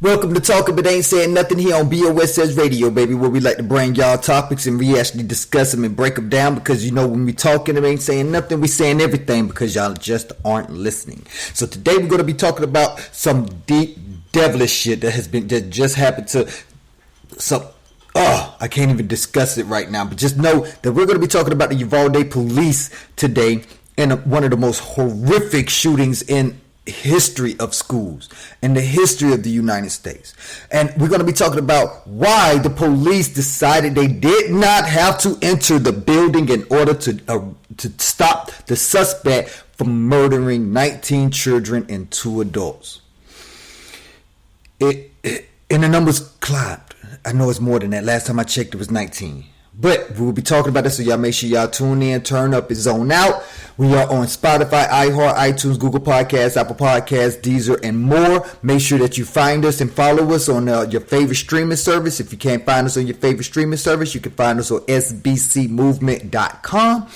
Welcome to Talking But Ain't Saying Nothing here on BOSS Radio, baby, where we like to bring y'all topics and we actually discuss them and break them down because, you know, when we talking and ain't saying nothing, we saying everything because y'all just aren't listening. So today we're going to be talking about some deep, devilish shit that just happened to some... I can't even discuss it right now, but just know that we're going to be talking about the Uvalde Police today and one of the most horrific shootings in history of schools and the history of the United States. And we're going to be talking about why the police decided they did not have to enter the building in order to stop the suspect from murdering 19 children and 2 adults. And the numbers climbed. I know it's more than that. Last time I checked, it was 19. But we'll be talking about this, so y'all make sure y'all tune in, turn up, and zone out. We are on Spotify, iHeart, iTunes, Google Podcasts, Apple Podcasts, Deezer, and more. Make sure that you find us and follow us on your favorite streaming service. If you can't find us on your favorite streaming service, you can find us on sbcmovement.com.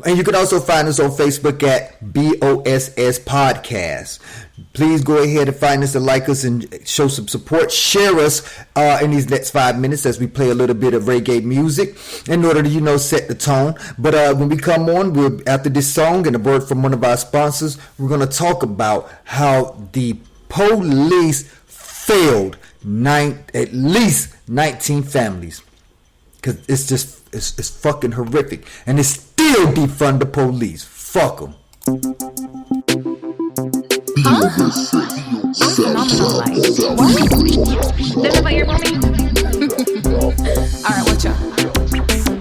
And you can also find us on Facebook at BOSS Podcast. Please go ahead and find us and like us and show some support. Share us in these next 5 minutes as we play a little bit of reggae music in order to, set the tone. But when we come on, after this song and a word from one of our sponsors, we're going to talk about how the police failed at least 19 families. Because it's fucking horrific. And it's still defund the police. Fuck them. Alright, watch out.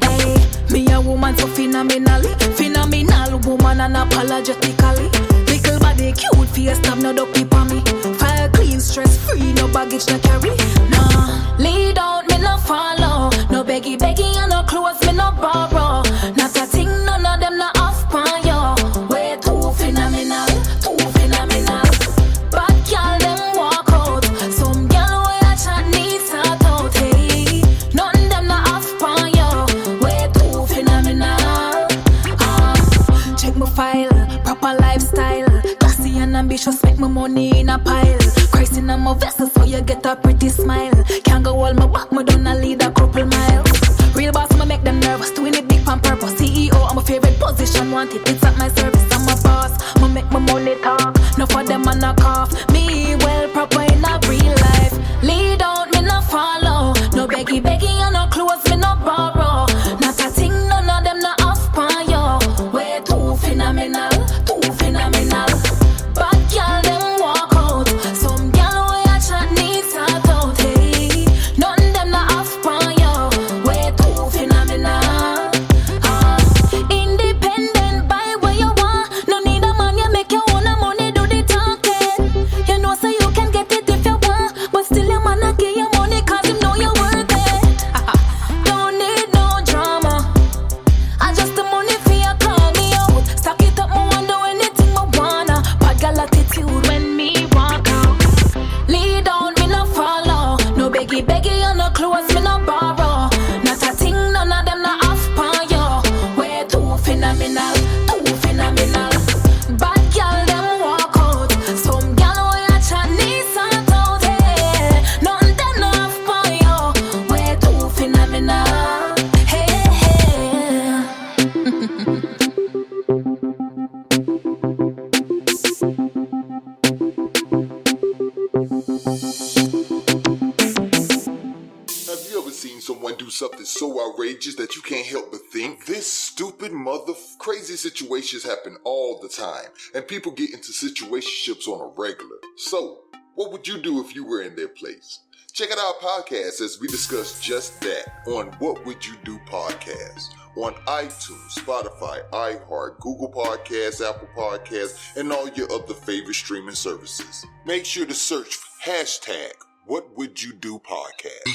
Hey, me a woman so phenomenal woman unapologetically. Little body cute, face have no dopey for me. Fire clean, stress free, no baggage no carry. Nah, lead out, me no follow. No beggy and no clothes, me no borrow. Not a thing, none of them no off pan yo. Way too phenomenal. Bad girl them walk out. Some girl way a chat needs sort out. Hey, none them no off pan yo. Way too phenomenal. Check my file, proper lifestyle. Classy and ambitious, make my money in a pile. Christ in my vessel, so you get a pretty smile. Can't go all my back, me don't lead a couple miles. Real boss, me make them nervous, doing it big on purpose. CEO, I'm a favorite position, want it's at my service. I'm a boss, me make my money talk. No for them and knock off. Me well proper in a real life. Lead out, me no follow. No beggy and no clothes, me no borrow. Not a thing, none of them no off pan yo. Way too phenomenal. Bad girl them walk out. Some girl way a chat needs sort out. Hey, none them no off pan yo. Way too phenomenal. Independent, buy what you want. No need a man, you make your own money, do the talking. You know so you can get it if you want, but still your man a give you money 'cause you know you're worth it. Don't need no drama. I just the money for you, call me out. Stack it up, me want do anything I wanna. Bad girl attitude when me walk out. Lead on, me no follow. No beggy and no clothes, me no borrow. Not a thing, none of them no off pan yo. Way too phenomenal. Bad girl them walk out. Some girl way a chat need sort out. Hey, none them no off pan yo. Way too phenomenal. Hey. Have you ever seen someone do something so outrageous that you can't help but think, this stupid crazy situations happen all the time, and people get into situationships on a regular. So, what would you do if you were in their place? Check out our podcast as we discuss just that on What Would You Do podcast on iTunes, Spotify, iHeart, Google Podcasts, Apple Podcasts, and all your other favorite streaming services. Make sure to search hashtag What Would You Do podcast.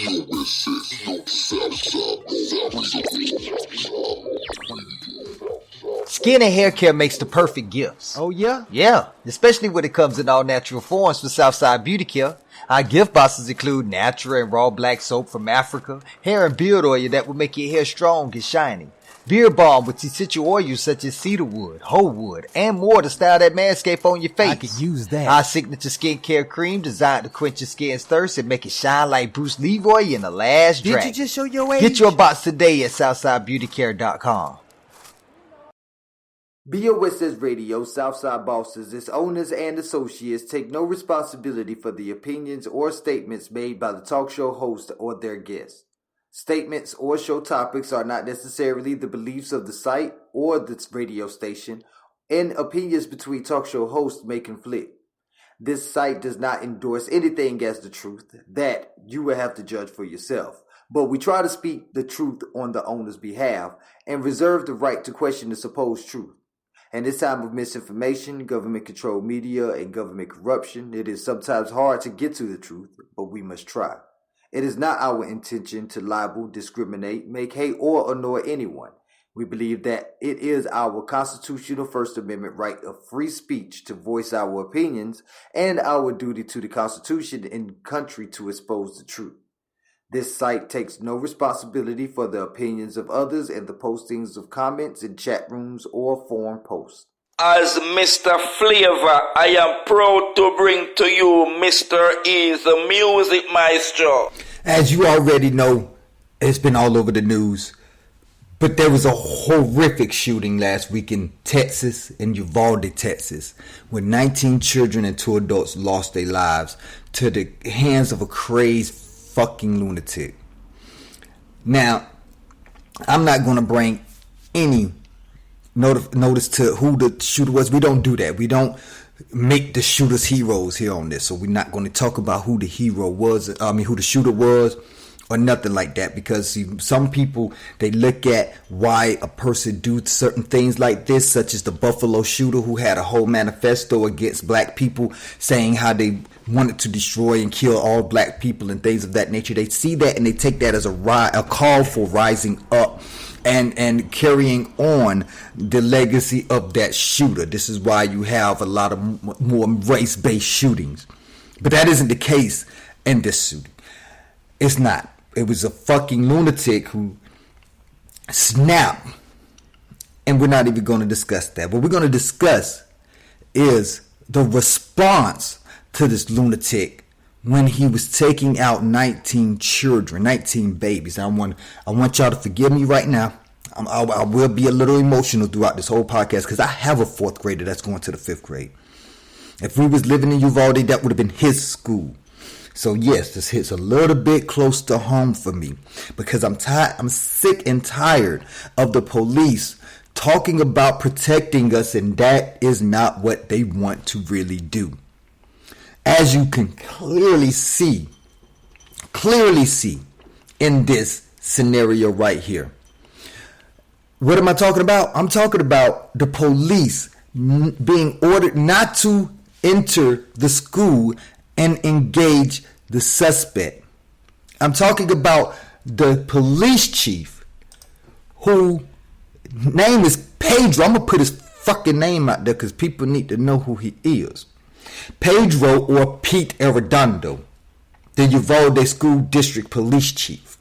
Skin and hair care makes the perfect gifts. Oh, yeah? Yeah, especially when it comes in all natural forms for Southside Beauty Care. Our gift boxes include natural and raw black soap from Africa, hair and beard oil that will make your hair strong and shiny, Beer balm with essential oils such as cedarwood, whole wood, and more to style that manscape on your face. I could use that. Our signature skincare cream designed to quench your skin's thirst and make it shine like Bruce Leroy in The Last Dragon. Did you just show your age? Get your box today at SouthsideBeautyCare.com. BOS says Radio, Southside Bosses, its owners and associates take no responsibility for the opinions or statements made by the talk show host or their guests. Statements or show topics are not necessarily the beliefs of the site or the radio station, and opinions between talk show hosts may conflict. This site does not endorse anything as the truth. That you will have to judge for yourself. But we try to speak the truth on the owner's behalf and reserve the right to question the supposed truth. In this time of misinformation, government-controlled media, and government corruption, it is sometimes hard to get to the truth, but we must try. It is not our intention to libel, discriminate, make hate, or annoy anyone. We believe that it is our constitutional First Amendment right of free speech to voice our opinions and our duty to the Constitution and country to expose the truth. This site takes no responsibility for the opinions of others and the postings of comments in chat rooms or forum posts. As Mr. Flavor, I am proud to bring to you Mr. E, the music maestro. As you already know, it's been all over the news, but there was a horrific shooting last week in Texas, in Uvalde, Texas, where 19 children and 2 adults lost their lives to the hands of a crazed fucking lunatic. Now, I'm not going to bring any notice to who the shooter was. We don't do that. We don't make the shooters heroes here on this. So we're not going to talk about who the hero was. Who the shooter was or nothing like that. Because see, some people, they look at why a person do certain things like this, such as the Buffalo shooter who had a whole manifesto against black people saying how they wanted to destroy and kill all black people and things of that nature. They see that and they take that as a call for rising up and carrying on the legacy of that shooter. This is why you have a lot of more race-based shootings. But that isn't the case in this shooting. It's not. It was a fucking lunatic who snapped. And we're not even going to discuss that. What we're going to discuss is the response to this lunatic when he was taking out 19 children, 19 babies. I want y'all to forgive me right now. I will be a little emotional throughout this whole podcast because I have a 4th grader that's going to the 5th grade. If we was living in Uvalde, that would have been his school. So yes, this hits a little bit close to home for me because I'm sick and tired of the police talking about protecting us, and that is not what they want to really do. As you can clearly see in this scenario right here. What am I talking about? I'm talking about the police being ordered not to enter the school and engage the suspect. I'm talking about the police chief who name is Pedro. I'm going to put his fucking name out there because people need to know who he is. Pedro or Pete Arredondo, the Uvalde School District Police Chief,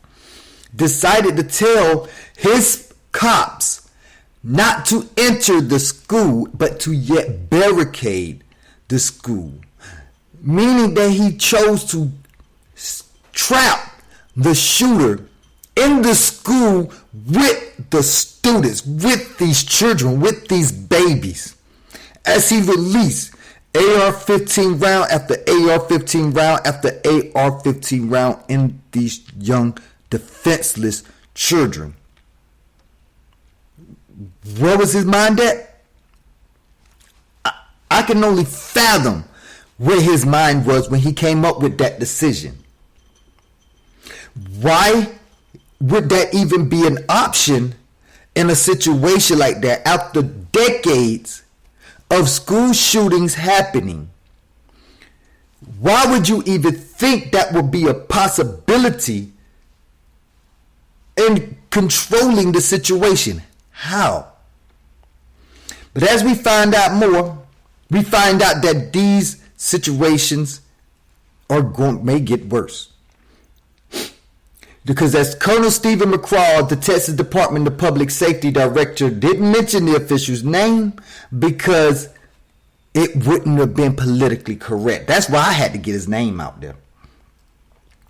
decided to tell his cops not to enter the school but to yet barricade the school, meaning that he chose to trap the shooter in the school with the students, with these children, with these babies, as he released AR-15 round after AR-15 round after AR-15 round in these young defenseless children. Where was his mind at? I can only fathom where his mind was when he came up with that decision. Why would that even be an option in a situation like that after decades of school shootings happening? Why would you even think that would be a possibility in controlling the situation? How? But as we find out more, we find out that these situations may get worse. Because as Colonel Stephen McCraw, the Texas Department of Public Safety Director, didn't mention the official's name because it wouldn't have been politically correct. That's why I had to get his name out there.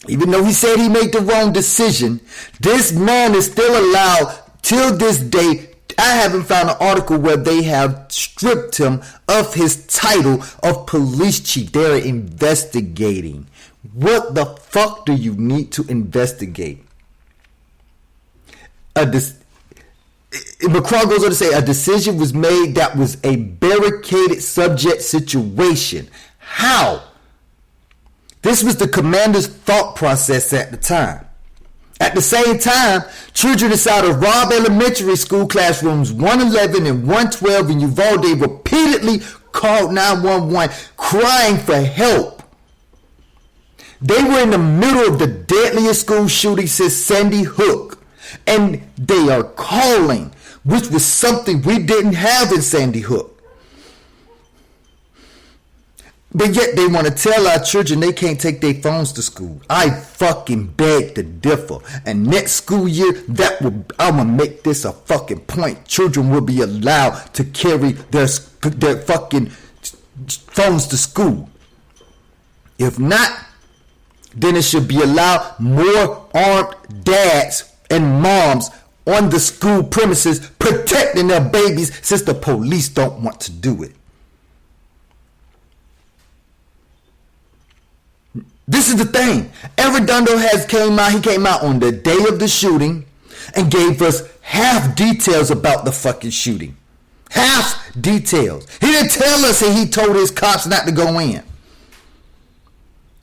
Even though he said he made the wrong decision, this man is still allowed till this day. I haven't found an article where they have stripped him of his title of police chief. They're investigating. What the fuck do you need to investigate? McCraw goes on to say a decision was made that was a barricaded subject situation. How? This was the commander's thought process at the time. At the same time, children inside of Robb Elementary School classrooms 111 and 112 in Uvalde repeatedly called 911 crying for help. They were in the middle of the deadliest school shooting since Sandy Hook. And they are calling, which was something we didn't have in Sandy Hook. But yet they want to tell our children they can't take their phones to school. I fucking beg to differ. And next school year, I'm going to make this a fucking point. Children will be allowed to carry their fucking phones to school. If not, then it should be allowed more armed dads and moms on the school premises protecting their babies since the police don't want to do it. This is the thing. Arredondo he came out on the day of the shooting and gave us half details about the fucking shooting. Half details. He didn't tell us that he told his cops not to go in.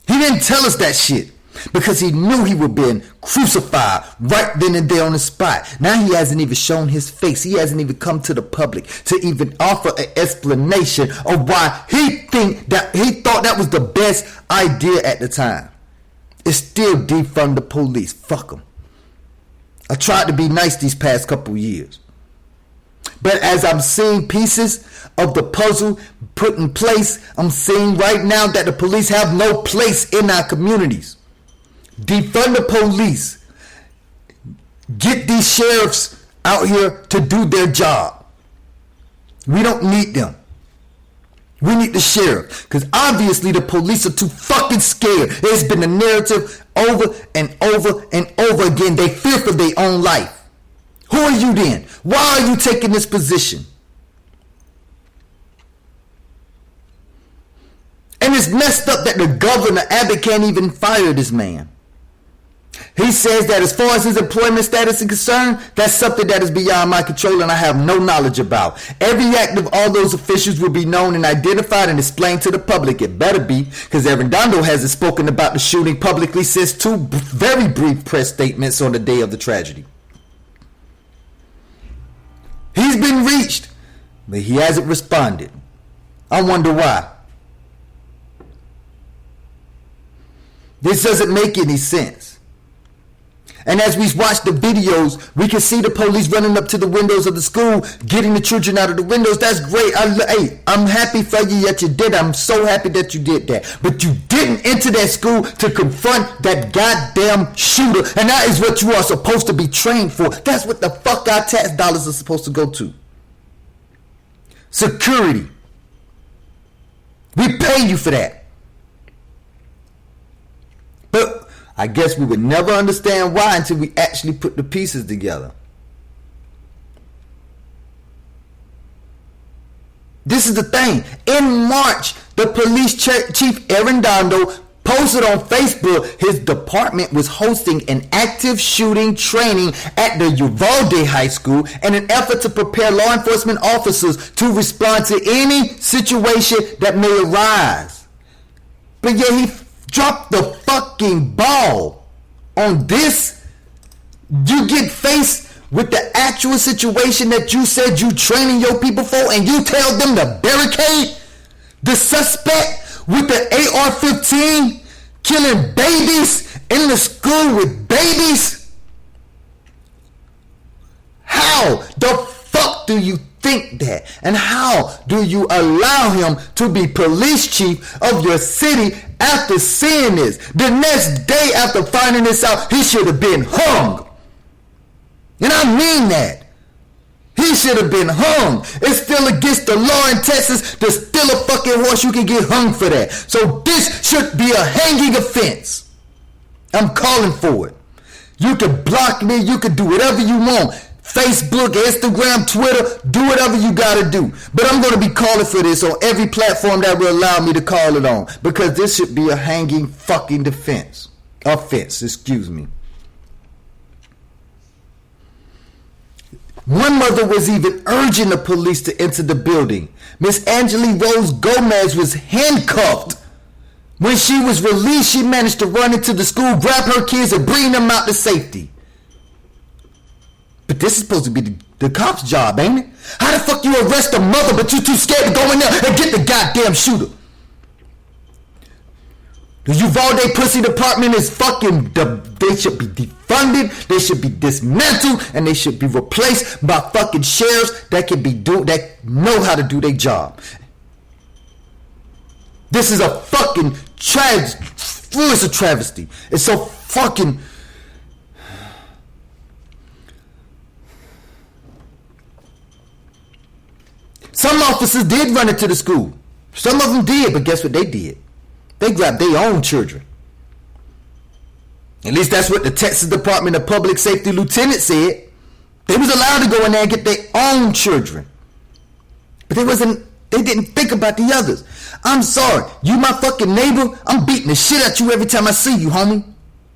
He didn't tell us that shit because he knew he would be crucified right then and there on the spot. Now he hasn't even shown his face. He hasn't even come to the public to even offer an explanation of why he thought that was the best idea at the time. It's still defund the police. Fuck them. I tried to be nice these past couple years. But as I'm seeing pieces of the puzzle put in place, I'm seeing right now that the police have no place in our communities. Defund the police. Get these sheriffs out here to do their job. We don't need them. We need the sheriff. Because obviously the police are too fucking scared. It's been the narrative over and over and over again. They fear for their own life. Who are you then? Why are you taking this position? And it's messed up that the governor, Abbott, can't even fire this man. He says that as far as his employment status is concerned, that's something that is beyond my control and I have no knowledge about. Every act of all those officials will be known and identified and explained to the public. It better be, because Arredondo hasn't spoken about the shooting publicly since two very brief press statements on the day of the tragedy. He's been reached, but he hasn't responded. I wonder why. This doesn't make any sense. And as we watch the videos, we can see the police running up to the windows of the school, getting the children out of the windows. That's great. I'm happy for you that you did. I'm so happy that you did that. But you didn't enter that school to confront that goddamn shooter. And that is what you are supposed to be trained for. That's what the fuck our tax dollars are supposed to go to. Security. We pay you for that. But I guess we would never understand why until we actually put the pieces together. This is the thing. In March, the police chief Arredondo posted on Facebook his department was hosting an active shooting training at the Uvalde High School in an effort to prepare law enforcement officers to respond to any situation that may arise. But yet he dropped the fucking ball on this. You get faced with the actual situation that you said you training your people for, and you tell them to barricade the suspect with the AR-15 killing babies in the school with babies. How the fuck do you think that? And how do you allow him to be police chief of your city after seeing this? The next day after finding this out, he should have been hung. And I mean that. He should have been hung. It's still against the law in Texas to steal a fucking horse. You can get hung for that. So this should be a hanging offense. I'm calling for it. You can block me. You can do whatever you want. Facebook, Instagram, Twitter, do whatever you gotta do. But I'm gonna be calling for this on every platform that will allow me to call it on. Because this should be a hanging fucking offense, excuse me. One mother was even urging the police to enter the building. Miss Angeli Rose Gomez was handcuffed. When she was released, she managed to run into the school, grab her kids, and bring them out to safety. But this is supposed to be the cop's job, ain't it? How the fuck you arrest a mother, but you too scared to go in there and get the goddamn shooter? The Uvalde pussy department is fucking, they should be defunded, they should be dismantled, and they should be replaced by fucking sheriffs that know how to do their job. This is a fucking it's a travesty. It's so fucking... Some officers did run into the school. Some of them did, but guess what they did? They grabbed their own children. At least that's what the Texas Department of Public Safety lieutenant said. They was allowed to go in there and get their own children. But they didn't think about the others. I'm sorry, you my fucking neighbor, I'm beating the shit at you every time I see you, homie.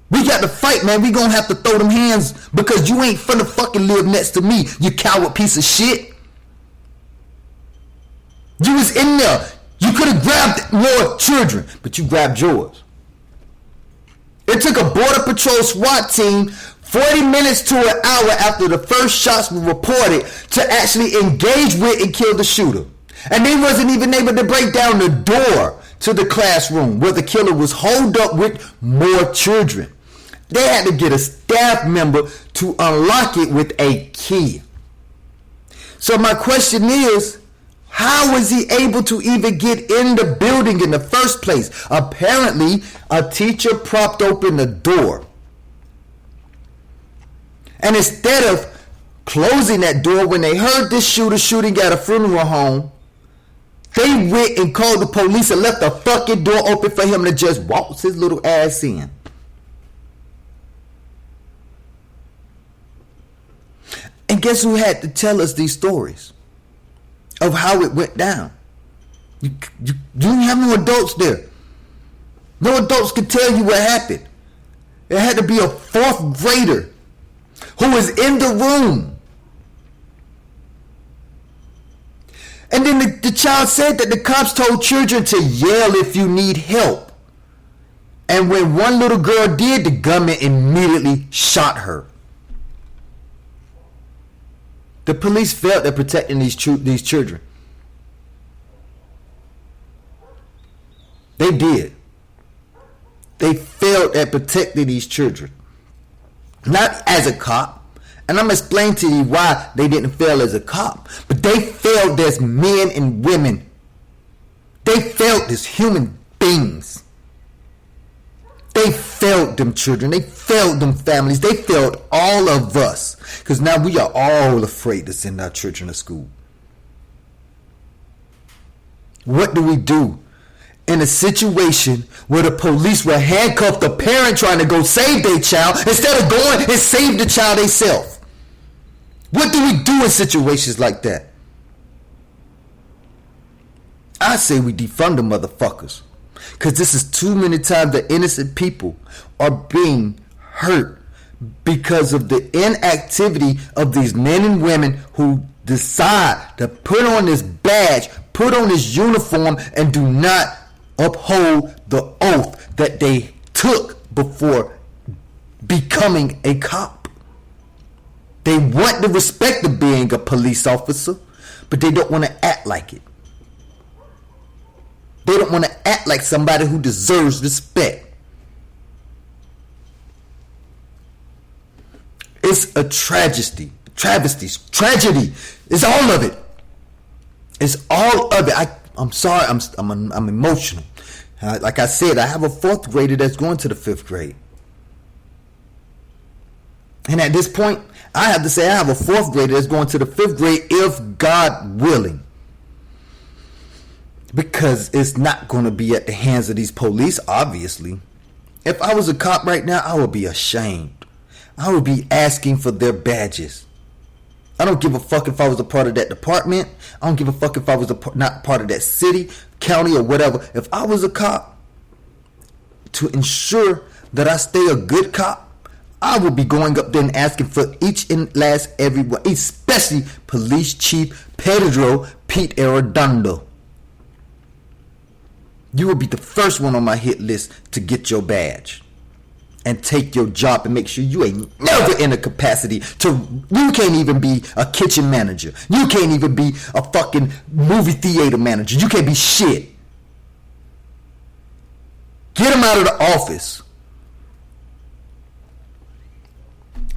We got to fight, man. We gonna have to throw them hands because you ain't finna fucking live next to me, you coward piece of shit. You was in there. You could have grabbed more children, but you grabbed yours. It took a Border Patrol SWAT team 40 minutes to an hour after the first shots were reported to actually engage with and kill the shooter. And they wasn't even able to break down the door to the classroom where the killer was holed up with more children. They had to get a staff member to unlock it with a key. So my question is, how was he able to even get in the building in the first place? Apparently, a teacher propped open the door. And instead of closing that door when they heard this shooter shooting at a funeral home, they went and called the police and left the fucking door open for him to just waltz his little ass in. And guess who had to tell us these stories of how it went down? You didn't have no adults there. No adults could tell you what happened. It had to be a fourth grader who was in the room. And then the child said that the cops told children to yell if you need help. And when one little girl did, the gunman immediately shot her. The police failed at protecting these children. They did. They failed at protecting these children. Not as a cop. And I'm going to explain to you why they didn't fail as a cop. But they failed as men and women. They failed as human beings. They failed them children. They failed them families. They failed all of us. Because now we are all afraid to send our children to school. What do we do in a situation where the police will handcuff the parent trying to go save their child instead of going and save the child themselves? What do we do in situations like that? I say we defund the motherfuckers. Because this is too many times that innocent people are being hurt because of the inactivity of these men and women who decide to put on this badge, put on this uniform, and do not uphold the oath that they took before becoming a cop. They want the respect of being a police officer, but they don't want to act like it. They don't want to act like somebody who deserves respect. It's a tragedy. Tragedy. It's all of it. It's all of it. I'm sorry. I'm emotional. Like I said, I have a 4th grader that's going to the 5th grade. And at this point, I have to say I have a 4th grader that's going to the 5th grade if God willing. Because it's not going to be at the hands of these police, obviously. If I was a cop right now, I would be ashamed. I would be asking for their badges. I don't give a fuck if I was a part of that department. I don't give a fuck if I was not part of that city, county, or whatever. If I was a cop, to ensure that I stay a good cop, I would be going up there and asking for each and last everyone, especially Police Chief Pedro Pete Arredondo. You will be the first one on my hit list to get your badge and take your job and make sure you ain't never in a capacity to, you can't even be a kitchen manager. You can't even be a fucking movie theater manager. You can't be shit. Get him out of the office.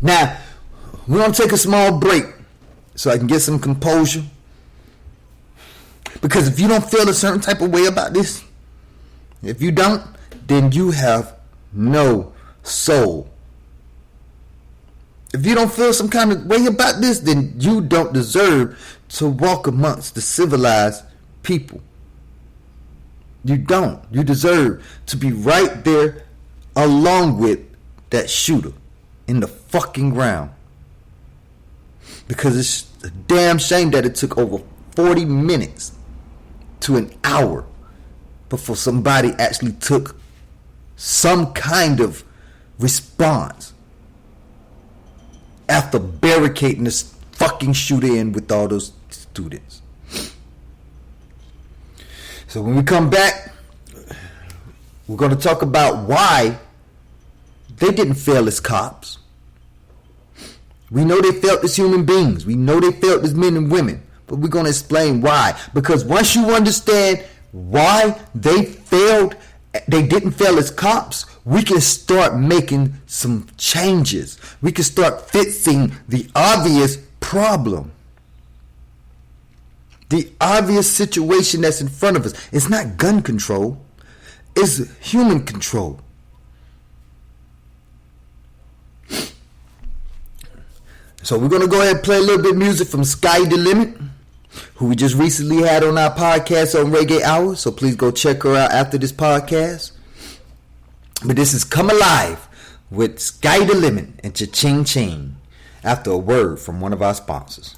Now, we're going to take a small break so I can get some composure. Because if you don't feel a certain type of way about this, if you don't, then you have no soul. If you don't feel some kind of way about this, then you don't deserve to walk amongst the civilized people. You don't. You deserve to be right there along with that shooter in the fucking ground. Because it's a damn shame that it took over 40 minutes to an hour before somebody actually took some kind of response after barricading this fucking shooter in with all those students. So when we come back, we're going to talk about why they didn't fail as cops. We know they failed as human beings. We know they failed as men and women. But we're going to explain why. Because once you understand why they didn't fail as cops, we can start making some changes. We can start fixing the obvious problem. The obvious situation that's in front of us. It's not gun control. It's human control. So we're going to go ahead and play a little bit of music from Sky the Limit, who we just recently had on our podcast on Reggae Hour. So please go check her out after this podcast. But this is Come Alive with Sky the Limit and Cha-Ching Ching after a word from one of our sponsors.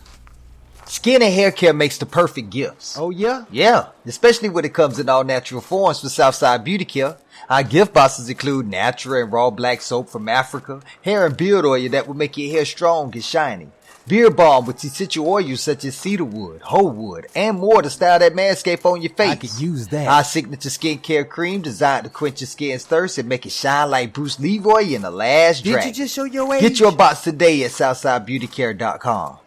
Skin and hair care makes the perfect gifts. Oh, yeah? Yeah, especially when it comes in all natural forms for Southside Beauty Care. Our gift boxes include natural and raw black soap from Africa, hair and beard oil that will make your hair strong and shiny, beard balm with essential oils such as cedarwood, hoe wood, and more to style that manscape on your face. I could use that. Our signature skincare cream designed to quench your skin's thirst and make it shine like Bruce Leroy in The Last Dragon. Did you just show your age? Get your box today at SouthsideBeautyCare.com.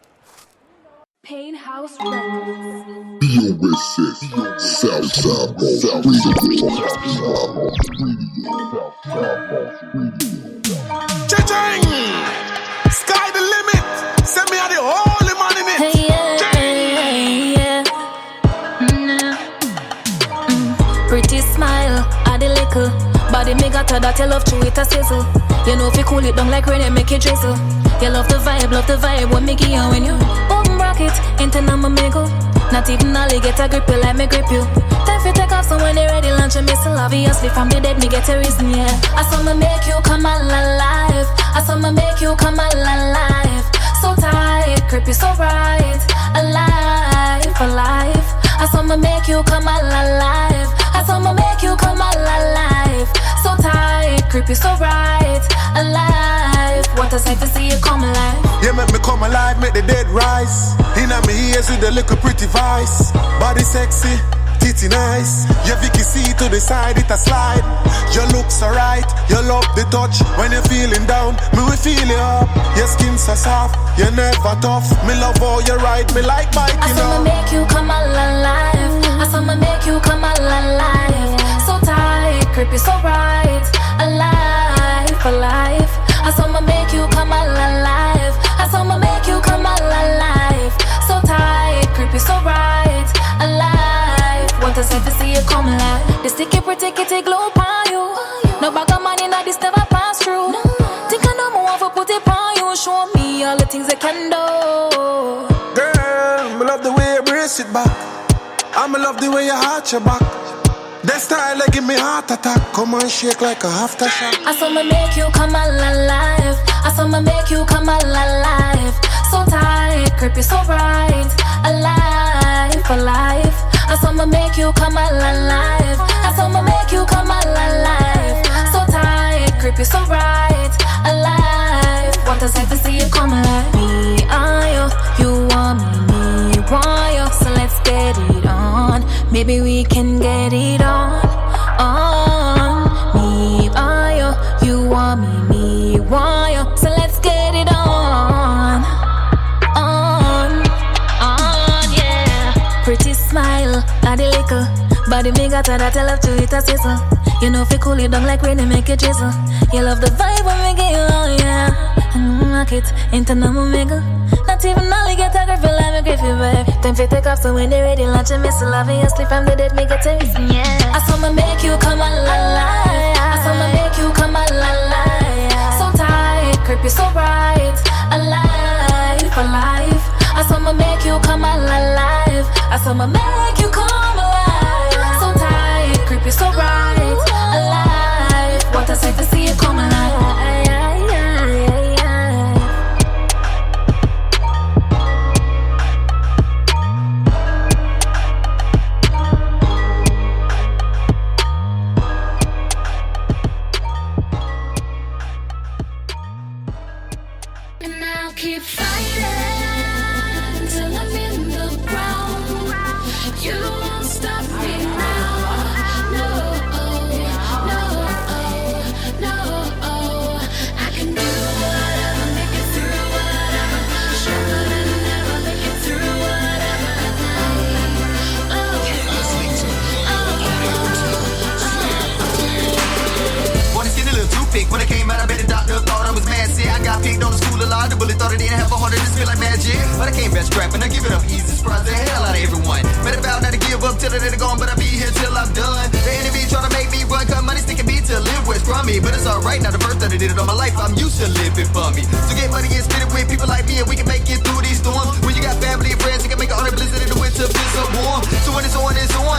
Pain House Records. BOSS Southside Boss Radio. Cha-ching! Sky the limit. Send me out the holy man in it. Hey, yeah. Pretty smile, add a little. Body me got that you love to it a sizzle. You know if you cool it down like rain and make it drizzle. You love the vibe what me give you when you open bracket into number mingle. Not even all get a grip you like me grip you. Time for take off so when they ready launch a missile. Obviously from the dead me get a reason, yeah. I saw me make you come alive. I saw me make you come alive. So tight, creepy so right. Alive. I saw me make you come alive. I saw me make you come alive. So tight, creepy so right. Alive. What a sight to see you come alive. You make me come alive, make the dead rise. Inna me ears with a little pretty voice. Body sexy, titty nice. Your Vicky see to the side, it a slide. Your looks so right, you love the touch. When you're feeling down, me will feel you up. Your skin so soft, you're never tough. Me love how you ride, me like bike, I you saw know. me make you come alive. I saw me make you come alive. So tight, creepy so right. Alive. I saw me make you come alive. I saw me make you come alive. So tight, creepy so right. Want a sight to see you come alive. The sticky pretty kitty glow upon you. No bag of money that this never pass through. Think I know more for put it on you. Show me all the things I can do. Girl, I love the way you brace it back. I love the way you arch your back. That style like give me heart attack. Come on, shake like a aftershock. I saw me make you come alive. I saw me make you come alive. So tight, creepy, so bright. Alive, alive. I saw me make you come alive. I saw me make you come alive. So tight, creepy, so bright. Alive. Want a sight to see you come alive. Me and you want me want you. So let's get it on. Maybe we can get it on. Me and you want me want you. So let's get it on. Yeah. Pretty smile, body liquor. Body me got that I love to eat a sizzle. You know if you cool it down like rain and make it drizzle. You love the vibe when we get you on, yeah. Rock it, into no mega. Not even all you get a girl feel like me griffy, babe. Time for take off so when they ready, launch a missile. Obviously from the dead, make it taste, yeah. I saw me make you come alive. I saw me make you come alive. So tight, creepy, so bright. Alive, alive. I saw me make you come alive. I saw me make you come alive. So tight, creepy, so bright. Alive. What a sight to see you come alive. And I'll keep fighting till I'm in the ground. You won't stop me now. No, no, no. I can do whatever, make it through whatever. Stronger than ever, make it through whatever. Wanna skin a little toothpick. When I came out, I bet the doctor thought I was mad sick. I got picked on the school a lot. The bullet thought it didn't have a heart, it just feel like magic. But I came back scrapping, I give it up easy. Surprise the hell out of everyone. Made a vow not to give up till they're gone, but I'll be here till I'm done. The enemy trying to make me run, cause money sticking me to live with from me. But it's alright, now the first time I did it all my life, I'm used to living for me. So get money and spit it with people like me, and we can make it through these storms. When you got family and friends, you can make a 100 blizzard in the winter, feel so warm. So when it's on,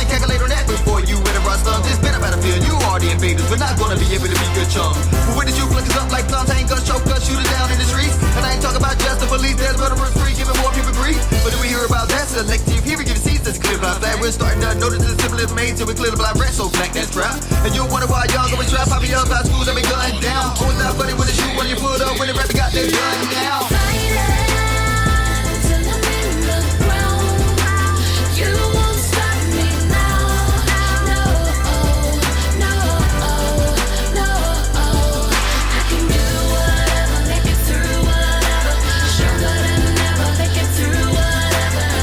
calculate on that before you hit a rock slum. Just been a battlefield, you are the invaders, we're not gonna be able to be good chums. But when did you flick us up like plums, ain't gonna choke us, shoot us down in the streets. And I ain't talking about just the police, there's murderers free, giving more people grief. But do we hear about that? Selective hearing, giving seats, that's clear blind flag. We're starting to notice the simple information till we clear the blind rat, so black, that's trap. And you'll wonder why y'all going trap, popping up out schools, that been gunned down. Always not funny when the shoot, when you put up, when the rapper got their gun now. You won't stop me now. No, no, no. I can do whatever, make it through whatever. Stronger than ever, make it through whatever.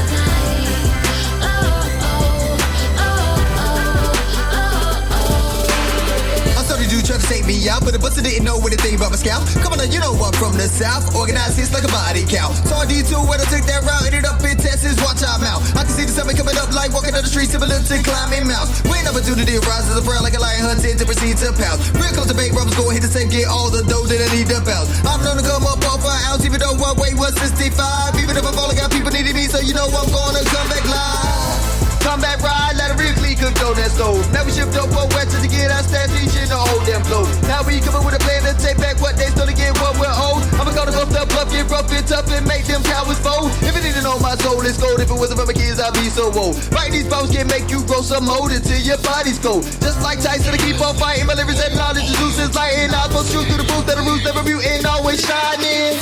I'm sorry, dude, try to take me out, but the buster didn't know anything about my scalp. Come on, now, you know I'm from the south. Organized hits like a body count. Saw a D2 when I took that route, ended up in Texas. Watch out, mouth. I can see the summer coming up like walking down the street, similar to climbing mounts. When opportunity arises, a proud like a lion hunted to proceed to pounce. Real close to bank robbers, go hit the safe, get all the dough that I need to bounce. I'm known to come up off an ounce, even though my weight was 65. Even if I fall, I got people needing me, so you know I'm gonna come back live. Come back ride, let it real clean cook dough that stove. Now we shift up for wet to get our stats, reach in the whole damn flow. Now we coming with a plan to take back what they stole to get what we're owed. I'ma go to go up, bluff, get rough and tough and make them cowards fold. If it didn't know my soul is gold, if it wasn't for my kids, I'd be so old. Right, these bones can make you grow some mold until your body's cold. Just like Tyson, I keep on fighting. My lyrics and knowledge is loose as lighting. I go shoot through the booth that the roots never mutant, always shining.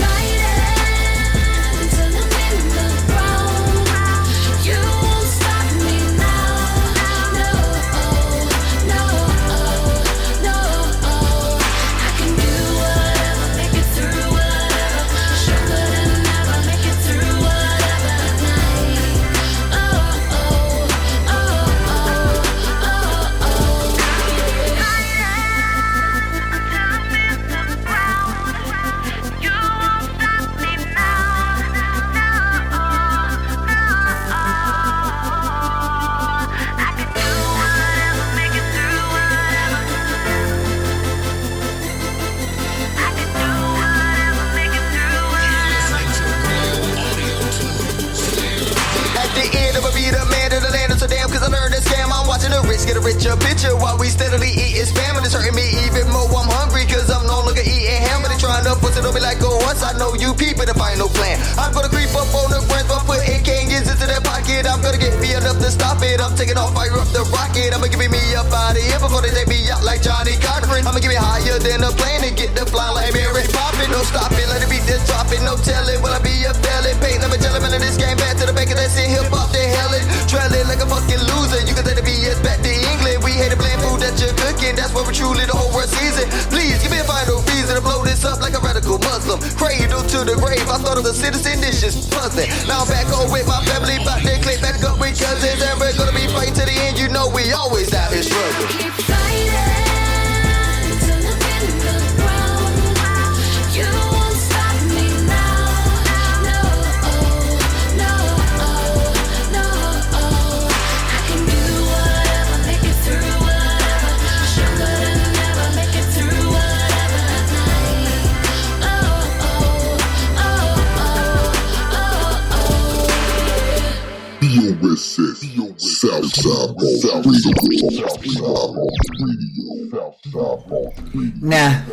You won't stop me now. No, no, no. I can do whatever, make it through whatever. Stronger than ever, make it through whatever. You won't stop while we steadily eat. It's famine, it's hurting me even more. I'm hungry cause I'm no longer eating ham, but they trying to put it on me like go once. I know you people to find no plan. I'm gonna creep up on the branch, but putting canyons into their pocket. I'm gonna get me enough to stop it. I'm taking off, fire up the rocket. I'ma give me up out of here before they take me out like Johnny Cochran. I'ma give me higher than a plane and get the fly like Mary Poppin'. No stopping, let it be this dropping. No telling, will I be a belly? Paint, let me tell him in this game back to the bank of that shit. Hip hop, they hellin'. Trailing like a fucking loser. You can take the BS back to England. We hate the bland food that you're cooking. That's what we're truly the whole world season. Please give me a final reason to blow this up like a radical Muslim. Cradle to the grave. I thought of the citizen, this just puzzling. Now I'm back home with my family, back there, click back up with cousins, and we're gonna be fighting to the end. You know we always out here struggling. Keep fighting till the end of the ground. You won't stop me now. No, no, no. I can do whatever, make it through whatever. Stronger than ever, make it through whatever. BOSS, Southside Ball Radio. Now,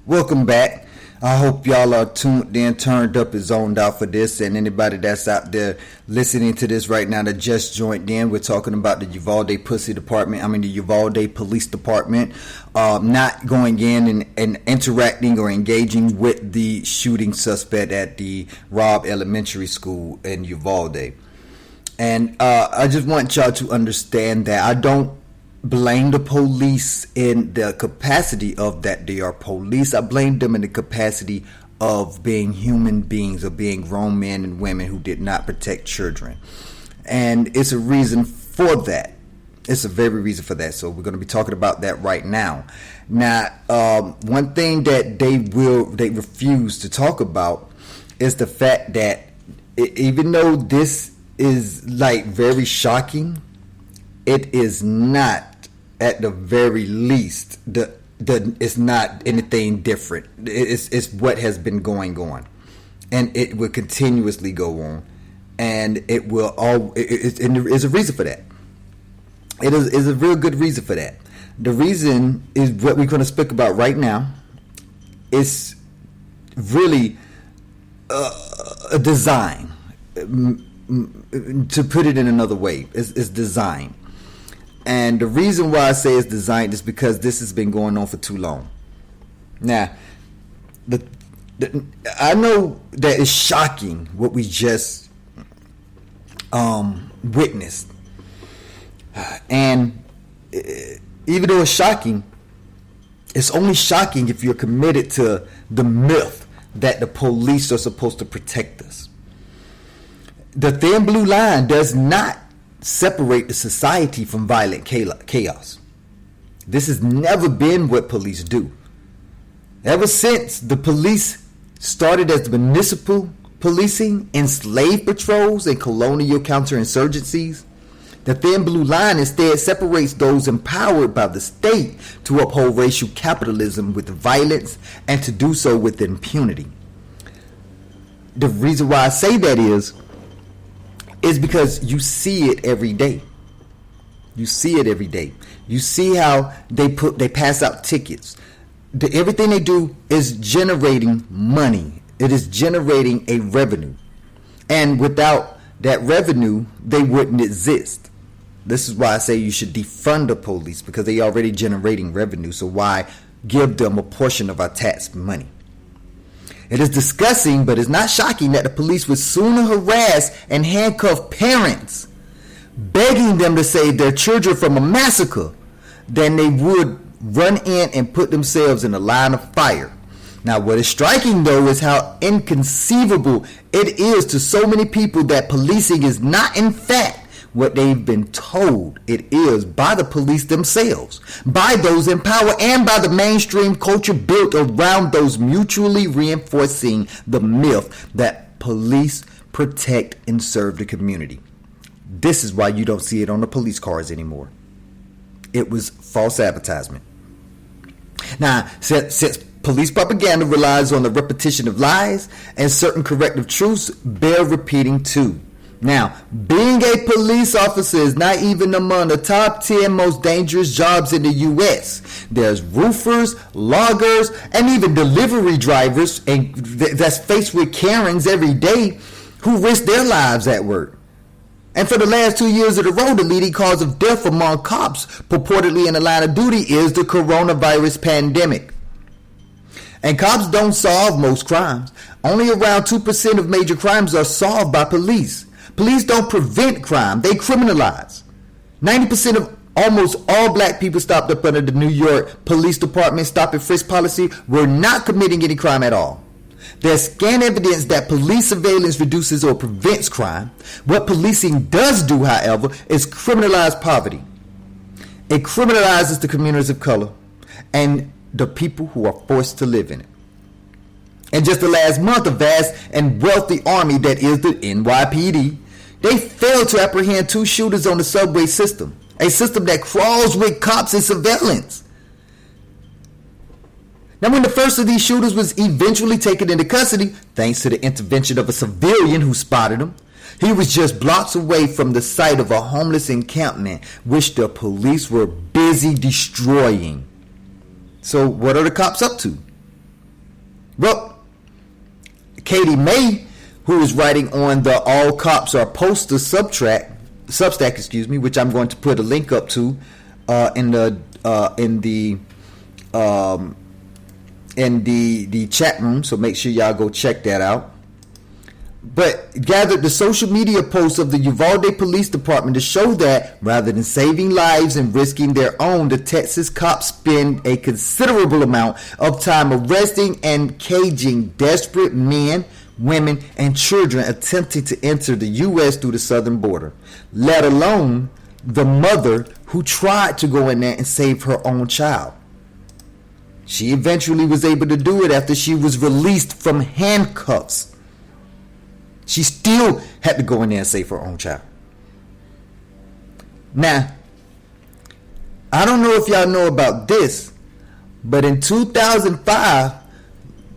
welcome back. I hope y'all are tuned in, turned up, and zoned out for this. And anybody that's out there listening to this right now that just joined in, we're talking about the Uvalde the Uvalde Police Department not going in and interacting or engaging with the shooting suspect at the Robb Elementary School in Uvalde. And I just want y'all to understand that I don't blame the police in the capacity of that they are police. I blame them in the capacity of being human beings, of being grown men and women who did not protect children. And it's a reason for that. It's a very reason for that. So we're going to be talking about that right now. Now, one thing that they refuse to talk about is the fact that even though this is like very shocking, it is not, at the very least, it's not anything different. It's what has been going on, and it will continuously go on, and it will and there is a reason for that. It is a real good reason for that. The reason is what we're going to speak about right now. It's really a design. To put it in another way, it's design. And the reason why I say it's designed is because this has been going on for too long. Now, I know that it's shocking what we just witnessed. And even though it's shocking, it's only shocking if you're committed to the myth that the police are supposed to protect us. The thin blue line does not separate the society from violent chaos. This has never been what police do. Ever since the police started as municipal policing, enslaved patrols, and colonial counterinsurgencies, the thin blue line instead separates those empowered by the state to uphold racial capitalism with violence and to do so with impunity. The reason why I say that is because you see it every day. You see it every day. You see how they pass out tickets. Everything they do is generating money. It is generating a revenue. And without that revenue, they wouldn't exist. This is why I say you should defund the police, because they are already generating revenue. So why give them a portion of our tax money? It is disgusting, but it's not shocking that the police would sooner harass and handcuff parents, begging them to save their children from a massacre, than they would run in and put themselves in a line of fire. Now, what is striking, though, is how inconceivable it is to so many people that policing is not, in fact, what they've been told it is by the police themselves, by those in power, and by the mainstream culture built around those mutually reinforcing the myth that police protect and serve the community. This is why you don't see it on the police cars anymore. It was false advertisement. Now, since police propaganda relies on the repetition of lies, and certain corrective truths bear repeating too. Now, being a police officer is not even among the top 10 most dangerous jobs in the U.S. There's roofers, loggers, and even delivery drivers and that's faced with Karens every day who risk their lives at work. And for the last 2 years in a row, the leading cause of death among cops purportedly in the line of duty is the coronavirus pandemic. And cops don't solve most crimes. Only around 2% of major crimes are solved by police. Police don't prevent crime, they criminalize. 90% of almost all black people stopped up under the New York Police Department stop and frisk policy were not committing any crime at all. There's scant evidence that police surveillance reduces or prevents crime. What policing does do, however, is criminalize poverty. It criminalizes the communities of color and the people who are forced to live in it. In just the last month, a vast and wealthy army that is the NYPD, they failed to apprehend 2 shooters on the subway system, a system that crawls with cops and surveillance. Now, when the first of these shooters was eventually taken into custody, thanks to the intervention of a civilian who spotted him, he was just blocks away from the site of a homeless encampment, which the police were busy destroying. So what are the cops up to? Well, Katie May, who is writing on the All Cops Are Poster Substack, which I'm going to put a link up to in the chat room, so make sure y'all go check that out. But gathered the social media posts of the Uvalde Police Department to show that rather than saving lives and risking their own, the Texas cops spend a considerable amount of time arresting and caging desperate men, women, and children attempting to enter the U.S. through the southern border, let alone the mother who tried to go in there and save her own child. She eventually was able to do it after she was released from handcuffs. She still had to go in there and save her own child. Now, I don't know if y'all know about this, but in 2005,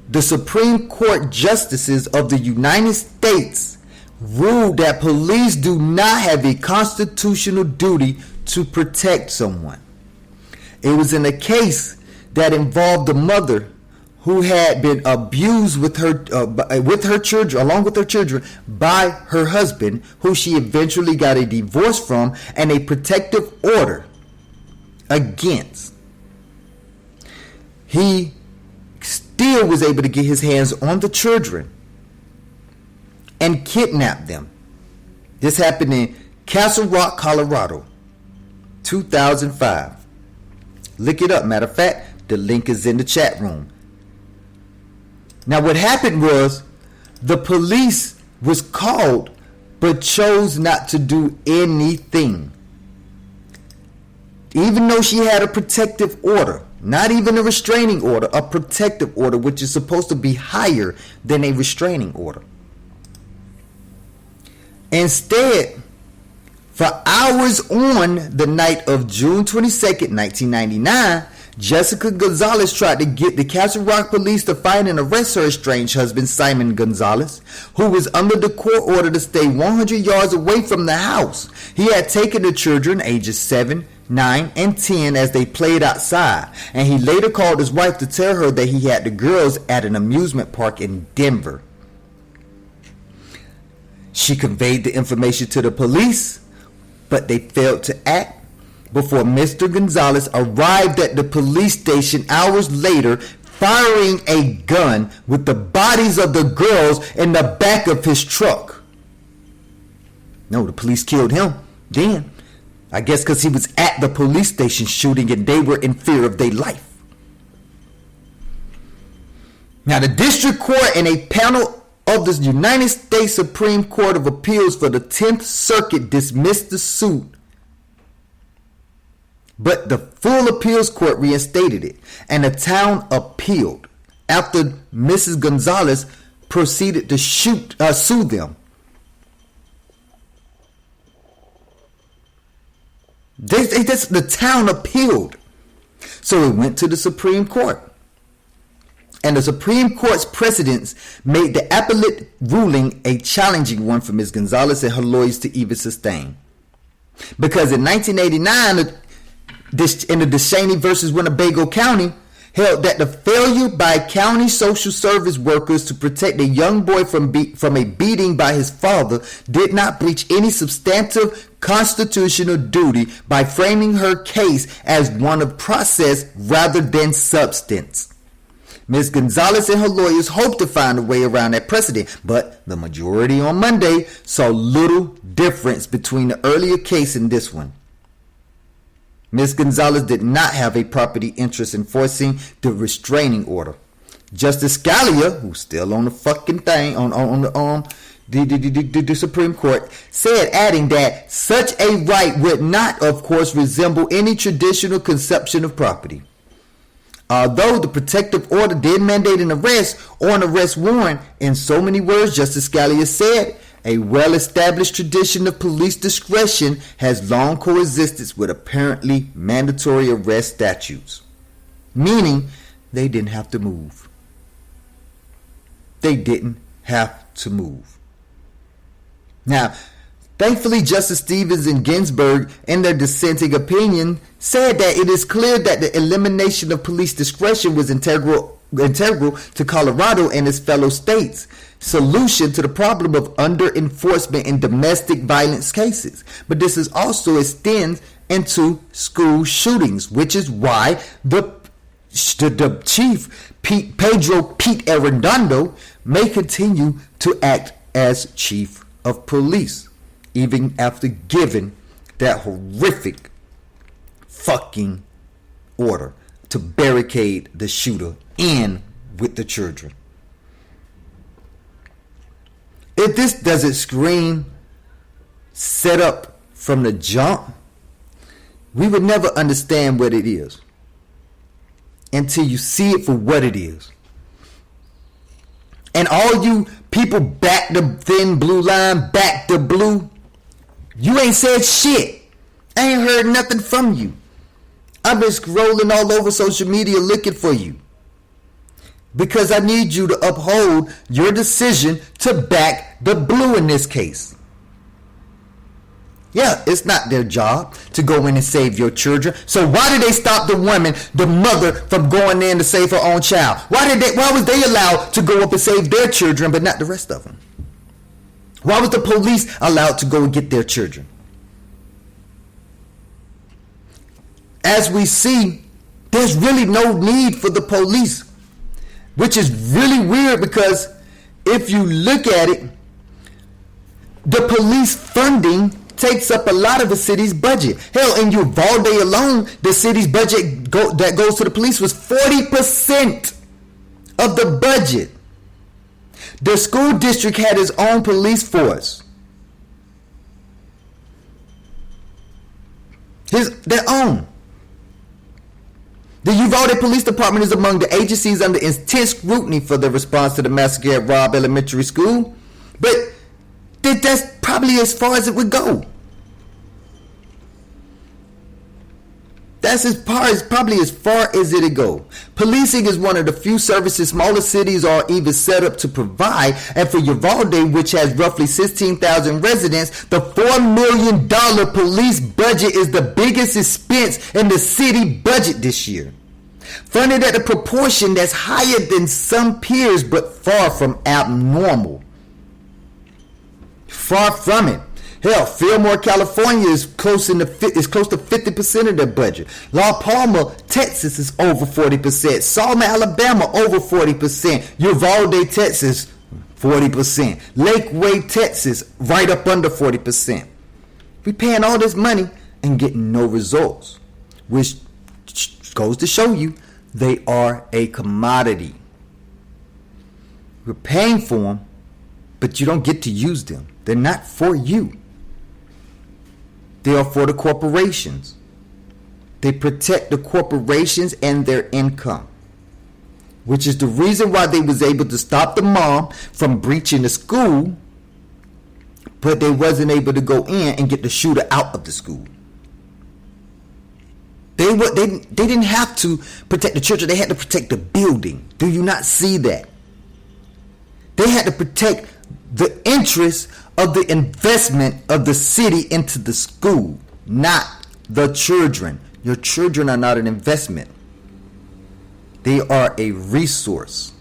the Supreme Court Justices of the United States ruled that police do not have a constitutional duty to protect someone. It was in a case that involved a mother who had been abused with her children, along with her children, by her husband, who she eventually got a divorce from and a protective order against. He still was able to get his hands on the children and kidnap them. This happened in Castle Rock, Colorado, 2005. Look it up. Matter of fact, the link is in the chat room. Now, what happened was the police was called but chose not to do anything. Even though she had a protective order, not even a restraining order, a protective order, which is supposed to be higher than a restraining order. Instead, for hours on the night of June 22nd, 1999, Jessica Gonzalez tried to get the Castle Rock police to find and arrest her estranged husband, Simon Gonzalez, who was under the court order to stay 100 yards away from the house. He had taken the children, ages 7, 9, and 10, as they played outside, and he later called his wife to tell her that he had the girls at an amusement park in Denver. She conveyed the information to the police, but they failed to act before Mr. Gonzalez arrived at the police station hours later, firing a gun with the bodies of the girls in the back of his truck. No, the police killed him then. I guess because he was at the police station shooting and they were in fear of their life. Now, the district court and a panel of the United States Supreme Court of Appeals for the 10th Circuit dismissed the suit, but the full appeals court reinstated it, and the town appealed after Mrs. Gonzalez proceeded to sue them. The town appealed, so it went to the Supreme Court. and the Supreme Court's precedents made the appellate ruling a challenging one for Ms. Gonzalez and her lawyers to even sustain. Because in 1989, in the DeShaney versus Winnebago County, held that the failure by county social service workers to protect a young boy from a beating by his father did not breach any substantive constitutional duty by framing her case as one of process rather than substance. Ms. Gonzalez and her lawyers hoped to find a way around that precedent, but the majority on Monday saw little difference between the earlier case and this one. Ms. Gonzalez did not have a property interest in enforcing the restraining order. Justice Scalia, who's still on the fucking thing, on the Supreme Court, said, adding that such a right would not, of course, resemble any traditional conception of property. Although the protective order did mandate an arrest or an arrest warrant, in so many words, Justice Scalia said, a well-established tradition of police discretion has long coexisted with apparently mandatory arrest statutes, meaning they didn't have to move. They didn't have to move. Now, thankfully, Justice Stevens and Ginsburg, in their dissenting opinion, said that it is clear that the elimination of police discretion was integral to Colorado and its fellow states' solution to the problem of under-enforcement in domestic violence cases. But this is also extends into school shootings, which is why the chief, Pedro Pete Arredondo, may continue to act as chief of police, even after giving that horrific fucking order to barricade the shooter in with the children. If this doesn't scream set up from the jump, we would never understand what it is until you see it for what it is. And all you people back the thin blue line, back the blue, you ain't said shit. I ain't heard nothing from you. I've been scrolling all over social media looking for you, because I need you to uphold your decision to back the blue in this case. Yeah, it's not their job to go in and save your children. So why did they stop the woman, the mother, from going in to save her own child? Why was they allowed to go up and save their children, but not the rest of them? Why was the police allowed to go and get their children? As we see, there's really no need for the police, which is really weird, because if you look at it, the police funding takes up a lot of the city's budget. Hell, in Uvalde alone, the city's budget that goes to the police was 40% of the budget. The school district had its own police force. Their own. The Uvalde Police Department is among the agencies under intense scrutiny for their response to the massacre at Robb Elementary School. But that's probably as far as it would go. That's probably as far as it'll go. Policing is one of the few services smaller cities are even set up to provide. And for Uvalde, which has roughly 16,000 residents, the $4 million police budget is the biggest expense in the city budget this year. Funded at a proportion that's higher than some peers, but far from abnormal. Far from it. Hell, Fillmore, California is close to 50% of their budget. La Palma, Texas is over 40%. Selma, Alabama, over 40%. Uvalde, Texas, 40%. Lakeway, Texas, right up under 40%. We paying all this money and getting no results, which goes to show you they are a commodity. We're paying for them, but you don't get to use them. They're not for you. They are for the corporations. They protect the corporations and their income, which is the reason why they was able to stop the mom from breaching the school, but they wasn't able to go in and get the shooter out of the school. They didn't have to protect the church. They had to protect the building. Do you not see that? They had to protect the interest of the investment of the city into the school, not the children. Your children are not an investment. They are a resource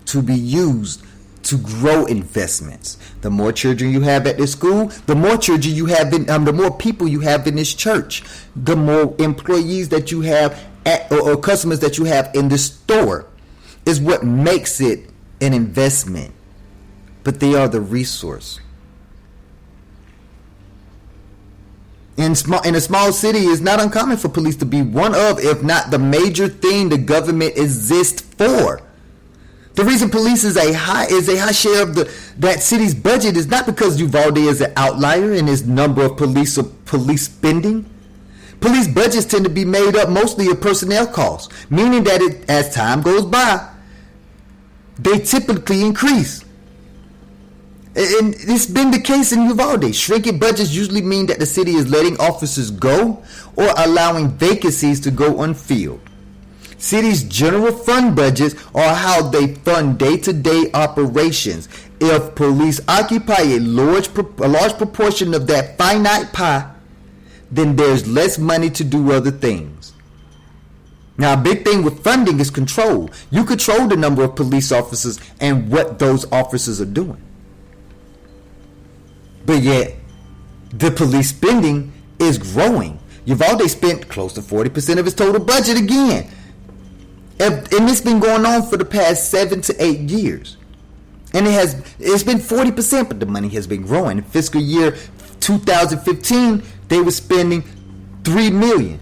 to be used to grow investments. The more children you have at this school, the more children you have the more people you have in this church, the more employees that you have or customers that you have in the store is what makes it an investment. But they are the resource. In a small city, it's not uncommon for police to be one of, if not the major thing the government exists for. The reason police is a high share of that city's budget is not because Uvalde is an outlier in its number of police spending. Police budgets tend to be made up mostly of personnel costs, meaning that as time goes by, they typically increase. And it's been the case in Uvalde. Shrinking budgets usually mean that the city is letting officers go or allowing vacancies to go unfilled. Cities' general fund budgets are how they fund day-to-day operations. If police occupy a large proportion of that finite pie, then there's less money to do other things. Now, a big thing with funding is control. You control the number of police officers and what those officers are doing. But yet, the police spending is growing. Uvalde spent close to 40% of its total budget again. And it's been going on for the past 7 to 8 years. And it's been 40%, but the money has been growing. In fiscal year 2015, they were spending $3 million,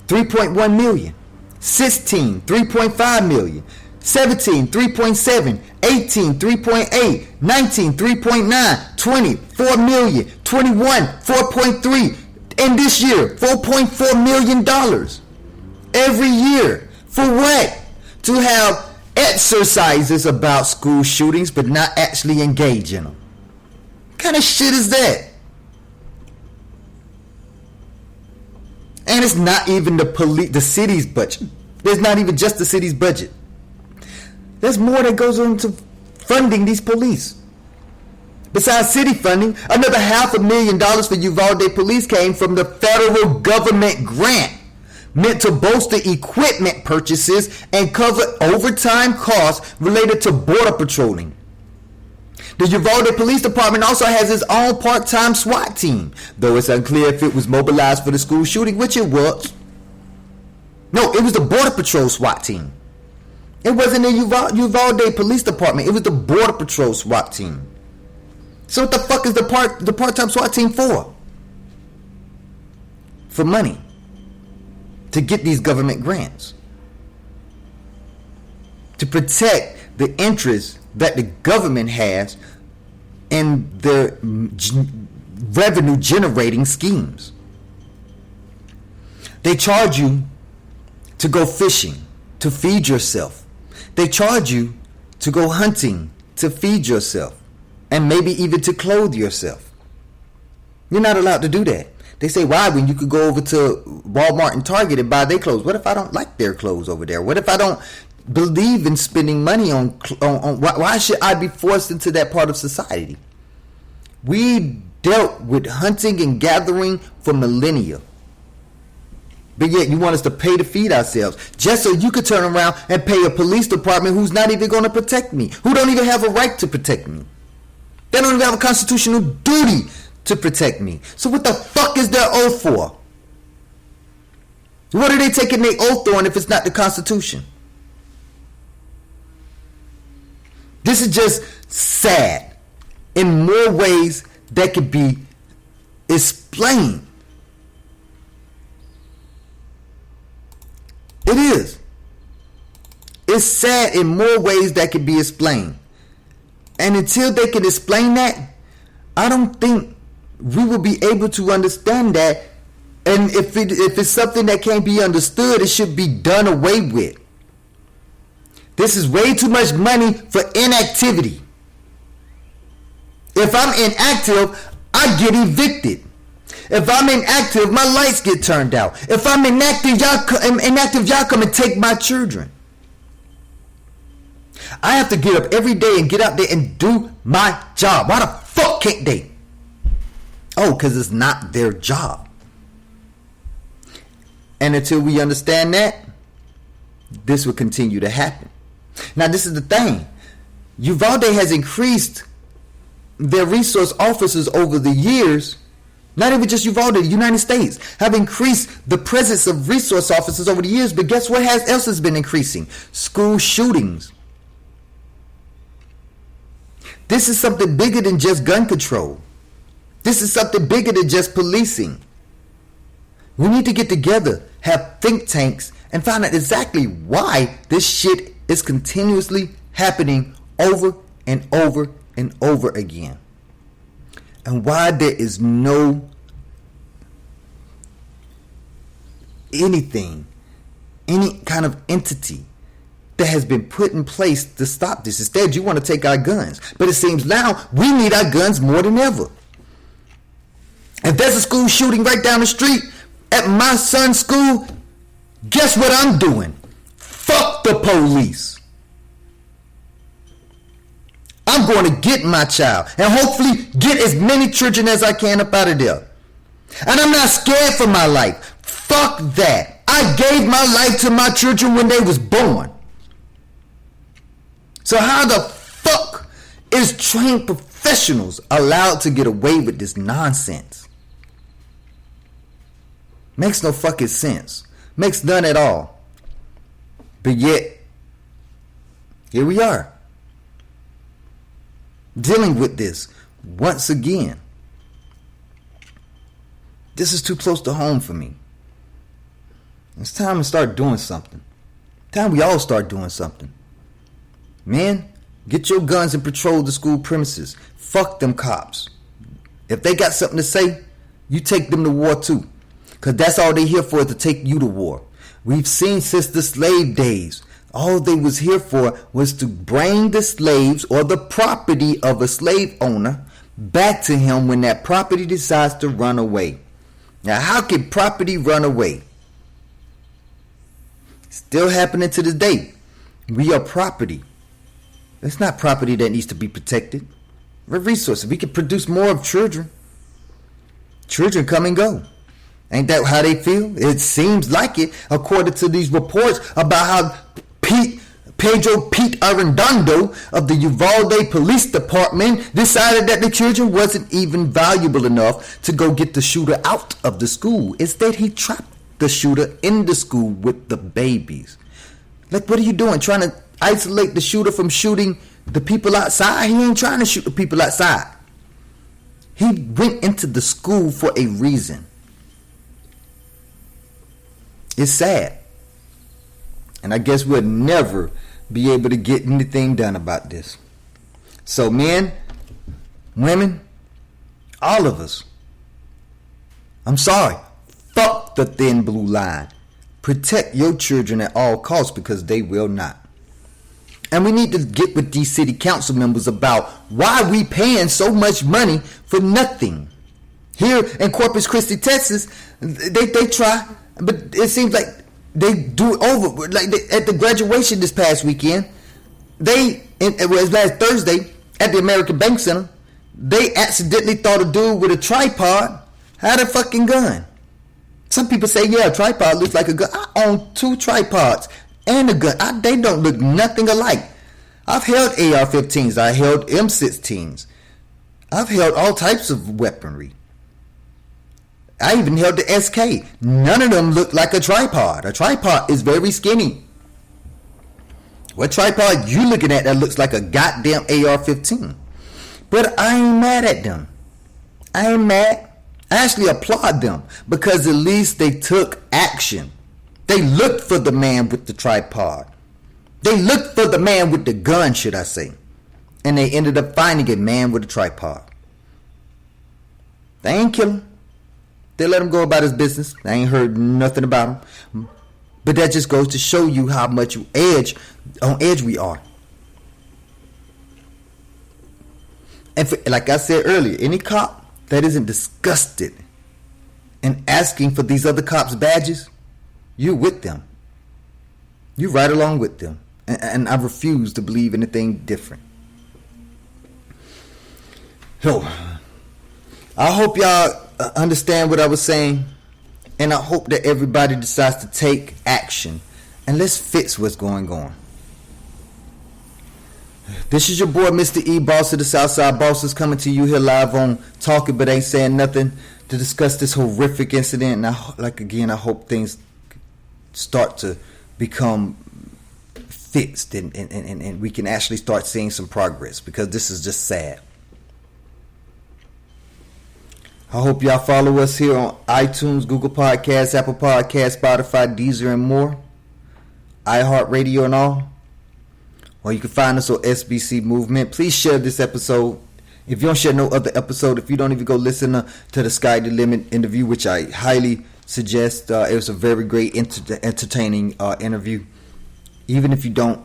$3.1 million, 16, $3.5 million, 17, 3.7, 18, 3.8, 19, 3.9, 20, $4 million, 21, 4.3, and this year, $4.4 million every year. For what? To have exercises about school shootings, but not actually engage in them. What kind of shit is that? And it's not even the city's budget. There's not even just the city's budget. There's more that goes into funding these police. Besides city funding, another $500,000 for Uvalde police came from the federal government grant, meant to bolster equipment purchases and cover overtime costs related to border patrolling. The Uvalde Police Department also has its own part-time SWAT team, though it's unclear if it was mobilized for the school shooting, which it was. No, it was the Border Patrol SWAT team. It wasn't the Uvalde Police Department. It was the Border Patrol SWAT team. So what the fuck is the part-time SWAT team for? For money. To get these government grants. To protect the interests that the government has in their revenue generating schemes. They charge you to go fishing, to feed yourself. They charge you to go hunting, to feed yourself, and maybe even to clothe yourself. You're not allowed to do that. They say, why, when you could go over to Walmart and Target and buy their clothes? What if I don't like their clothes over there? What if I don't believe in spending money on why should I be forced into that part of society? We dealt with hunting and gathering for millennia. But yet you want us to pay to feed ourselves just so you could turn around and pay a police department who's not even going to protect me, who don't even have a right to protect me. They don't even have a constitutional duty to protect me. So what the fuck is their oath for? What are they taking their oath on if it's not the Constitution? This is just sad in more ways that could be explained. It is. It's sad in more ways that could be explained. And until they can explain that, I don't think we will be able to understand that. And if it's something that can't be understood, it should be done away with. This is way too much money for inactivity. If I'm inactive, I get evicted. If I'm inactive, my lights get turned out. If I'm inactive, y'all come and take my children. I have to get up every day and get out there and do my job. Why the fuck can't they? Oh, because it's not their job. And until we understand that, this will continue to happen. Now, this is the thing. Uvalde has increased their resource officers over the years. Not even just Uvalde, the United States have increased the presence of resource officers over the years. But guess what else has been increasing? School shootings. This is something bigger than just gun control. This is something bigger than just policing. We need to get together, have think tanks, and find out exactly why this shit is continuously happening over and over and over again. And why there is no anything, any kind of entity that has been put in place to stop this. Instead, you want to take our guns. But it seems now we need our guns more than ever. If there's a school shooting right down the street at my son's school, guess what I'm doing? Fuck the police. I'm going to get my child and hopefully get as many children as I can up out of there. And I'm not scared for my life. Fuck that. I gave my life to my children when they was born. So how the fuck is trained professionals allowed to get away with this nonsense? Makes no fucking sense. Makes none at all. But yet, here we are. Dealing with this once again. This is too close to home for me. It's time to start doing something. Time we all start doing something. Men, get your guns and patrol the school premises. Fuck them cops. If they got something to say, you take them to war too. Because that's all they here for, is to take you to war. We've seen since the slave days, all they was here for was to bring the slaves or the property of a slave owner back to him when that property decides to run away. Now, how can property run away? Still happening to this day. We are property. It's not property that needs to be protected. We're resources. We can produce more of children. Children come and go. Ain't that how they feel? It seems like it, according to these reports about how Pedro Pete Arredondo of the Uvalde Police Department decided that the children wasn't even valuable enough to go get the shooter out of the school. Instead, he trapped the shooter in the school with the babies. Like, what are you doing? Trying to isolate the shooter from shooting the people outside? He ain't trying to shoot the people outside. He went into the school for a reason. It's sad. And I guess we'll never be able to get anything done about this. So men, women, all of us, I'm sorry. Fuck the thin blue line. Protect your children at all costs, because they will not. And we need to get with these city council members about why we paying so much money for nothing. Here in Corpus Christi, Texas, they try, but it seems like they do it over. Like at the graduation this past weekend, it was last Thursday at the American Bank Center, they accidentally thought a dude with a tripod had a fucking gun. Some people say, yeah, a tripod looks like a gun. I own 2 tripods and a gun. They don't look nothing alike. I've held AR-15s. I held M16s. I've held all types of weaponry. I even held the SK. None of them look like a tripod. A tripod is very skinny. What tripod you looking at that looks like a goddamn AR-15? But I ain't mad at them. I ain't mad. I actually applaud them, because at least they took action. They looked for the man with the tripod. They looked for the man with the gun, should I say. And they ended up finding a man with a tripod. They ain't kill him. They let him go about his business. I ain't heard nothing about him. But that just goes to show you how much on edge we are. And like I said earlier, any cop that isn't disgusted and asking for these other cops' badges, you're with them. You're right along with them. And I refuse to believe anything different. So, I hope y'all understand what I was saying. And I hope that everybody decides to take action. And let's fix what's going on. This is your boy, Mr. E, boss of the Southside Bosses, coming to you here live on Talking But Ain't Saying Nothing to discuss this horrific incident. And I hope things start to become fixed and we can actually start seeing some progress, because this is just sad. I hope y'all follow us here on iTunes, Google Podcasts, Apple Podcasts, Spotify, Deezer, and more. iHeartRadio and all. Or you can find us on SBC Movement. Please share this episode. If you don't share no other episode, if you don't even go listen to the Sky the Limit interview, which I highly suggest, it was a very great entertaining interview. Even if you don't,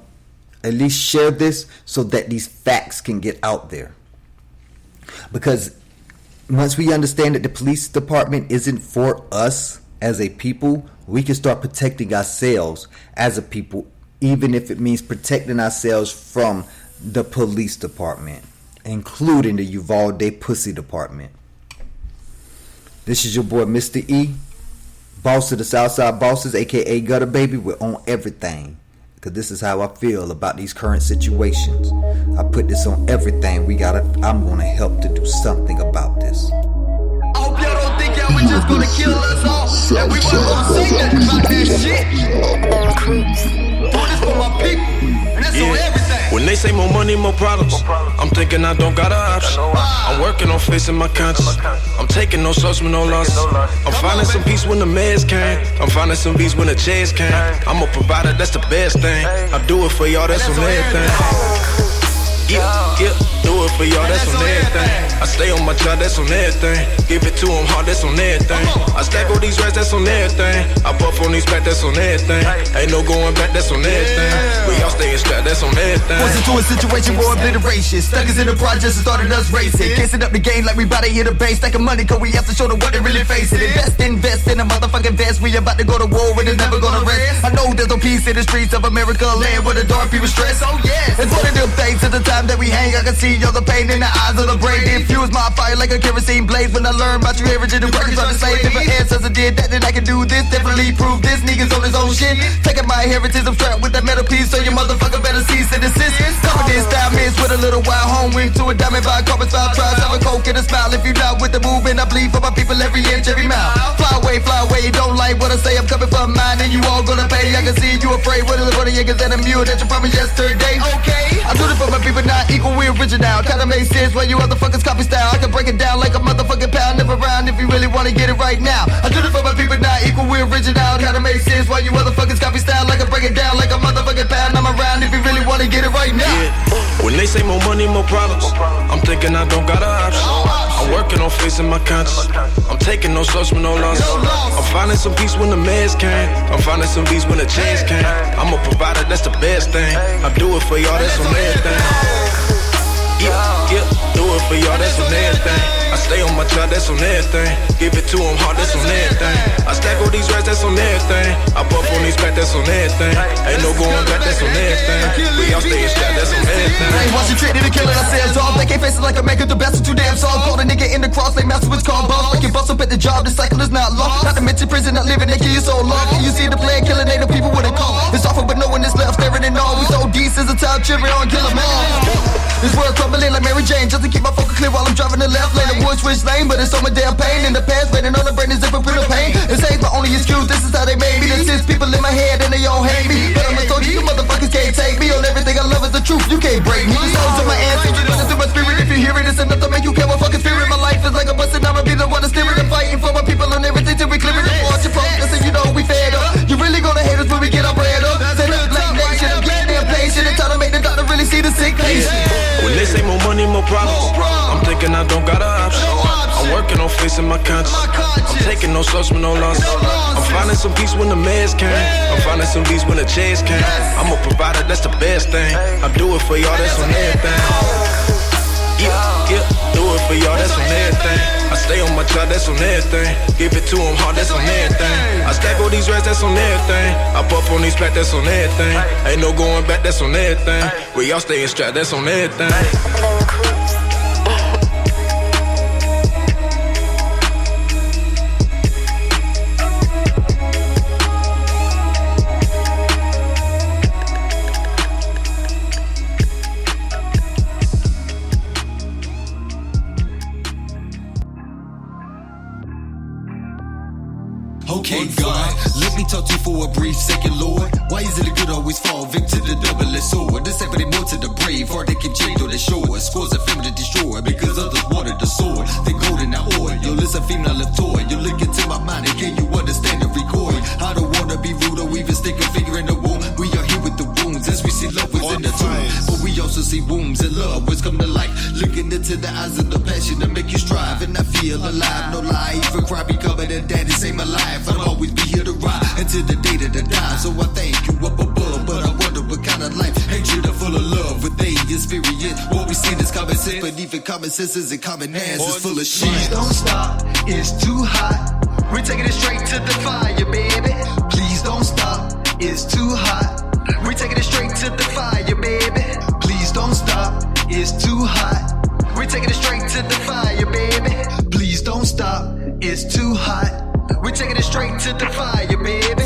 at least share this so that these facts can get out there. Because once we understand that the police department isn't for us as a people, we can start protecting ourselves as a people, even if it means protecting ourselves from the police department, including the Uvalde Pussy Department. This is your boy, Mr. E, boss of the Southside Bosses, aka Gutter Baby. We're on everything, because this is how I feel about these current situations. I put this on everything. I'm gonna help to do something about this. I hope y'all don't think y'all were just gonna kill us all, and we wasn't gonna say nothing about that shit. Do this for my people, and that's on everything. When they say more money, more problems, I'm thinking I don't got an option. I'm working on facing my conscience. I'm taking no shots with no losses. I'm finding some peace when the meds came. I'm finding some peace when the chairs came. I'm a provider, that's the best thing. I do it for y'all, that's on everything. Yeah, do it for y'all, that's on everything. I stay on my job, that's on everything. Give it to them hard, that's on everything. I stack all these racks, that's on everything. I puff on these back, that's on everything. Ain't no going back, that's on everything. We all staying strapped, that's on everything. Forced into a situation for obliteration. Stuck us in the projects and started us racing. Kissing up the game like we bout to hit a base. Stacking money cause we have to show them what they really facing. Invest in a motherfucking vest. We about to go to war and it's never gonna rest. I know there's no peace in the streets of America, land where the dark people stress. Oh yeah, it's one of them things at the time that we hang. I can see all the pain in the eyes of the brain. They infuse my fire like a kerosene blaze. When I learn about you average and workers trying to slave. If an ancestor did that, then I can do this. Definitely prove this. Niggas on his own shit. Taking my heritage, I'm strapped with that metal piece. So your motherfucker better cease and desist. Confidence style mixed with a little wild home. Wing to a diamond by carpet style. Tries have a coke and a smile. If you not with the movement, I bleed for my people every inch, every mile. Fly away, you don't like what I say. I'm coming for mine and you all gonna pay. I can see you afraid. What are the niggas and a mule that you promised yesterday? Okay, I do this for my people, not equal, we original. Kinda makes sense when you motherfuckers copy style. I can break it down like a motherfucking pound. Never round if you really wanna get it right now. I do this for my people, not equal, we original. Kinda makes sense when you motherfuckers copy style. I can break it down like a motherfucking pound. I'm around if you really wanna get it right now. Yeah. When they say more money, more problems, I'm thinking I don't got an option. I'm working on facing my conscience. I'm taking no shots with no losses. I'm finding some peace when the meds came. I'm finding some peace when the chains came. I'm a provider, that's the best thing. I do it for y'all, that's on everything. Yeah, do it for y'all, that's on everything. I stay on my job, that's on everything. Give it to them hard, that's on everything. I stack all these racks, that's on everything. I puff on these back, that's on everything. Ain't no going back, that's on everything. We all stay strapped, that's on everything. I ain't watching trick, they killing ourselves off. They can't face it like a man, cause the best is too damn soft. Call a nigga in the cross, they master what's called boss. Like you bust up at the job, the cycle is not long. Not to mention prison, not living, they kill you so long. Can you see the plan, killing native people with a call? It's awful, but no one is left staring and all. We so decent, a time children on, kill them all. This world crumbling like Mary Jane, just to keep my focus clear while I'm driving the left lane. The wood switch lane, but it's so much damn pain in the past, waiting on the brain is different with the pain. This ain't my only excuse, this is how they made me. There's 6 people in my head and they all hate me. But I'm a soldier, you motherfuckers can't take me. On everything I love is the truth, you can't break me. Souls of my ancestors, listen to my spirit. If you hear it, it's enough to make you care. My fucking spirit, my life is like a bus and I'ma be the one to steer it. I'm fighting for my people on everything till we clear it. Watch your progress and you know we fed up. You really gonna hate us when we get our bread up. Set up black nation, I'm getting damn patient. And try to make the doctor really see the sick patient. When they say more money, more problems, I'm thinking I don't got an option. I'm working on facing my conscience. I'm taking no shots with no losses. I'm finding some peace when the meds came. I'm finding some peace when the chairs came. I'm a provider, that's the best thing. I do it for y'all, that's on everything. Yeah, do it for y'all, that's on everything. I stay on my job, that's on everything. Give it to them hard, that's on everything. I stack all these racks, that's on everything. I puff on these plaques, that's on everything. Ain't no going back, that's on everything. We all staying strapped, that's on everything. Okay, God, let me talk to you for a brief second, Lord. Why is it the good always fall victim to the double-edged sword? This happening more to the brave, hard they can change on the shore. Scores of family destroyed because others wanted the sword. They golden out oil, yo, listen, female left toy. You look into my mind and can you understand the recoil? I don't wanna be rude or even stick a finger in the womb. We are here with the wounds as we see love within the tomb. But we also see wounds and love which come to light. Looking into the eyes of the passion to make you strive and I feel alive. No lie, even cry becoming a daddy, save my life. I'll always be here to ride until the day that I die. So I thank you up above, but I wonder what kind of life hatred or full of love. With they experience what we see is common sense, but even common sense isn't common hands. It's full of shit. Please don't stop, it's too hot. We're taking it straight to the fire, baby. Please don't stop, it's too hot. We're taking it straight to the fire, baby. Please don't stop, it's too hot. We're taking it straight to the fire, baby. Please don't stop, it's too hot. We're taking it straight to the fire, baby.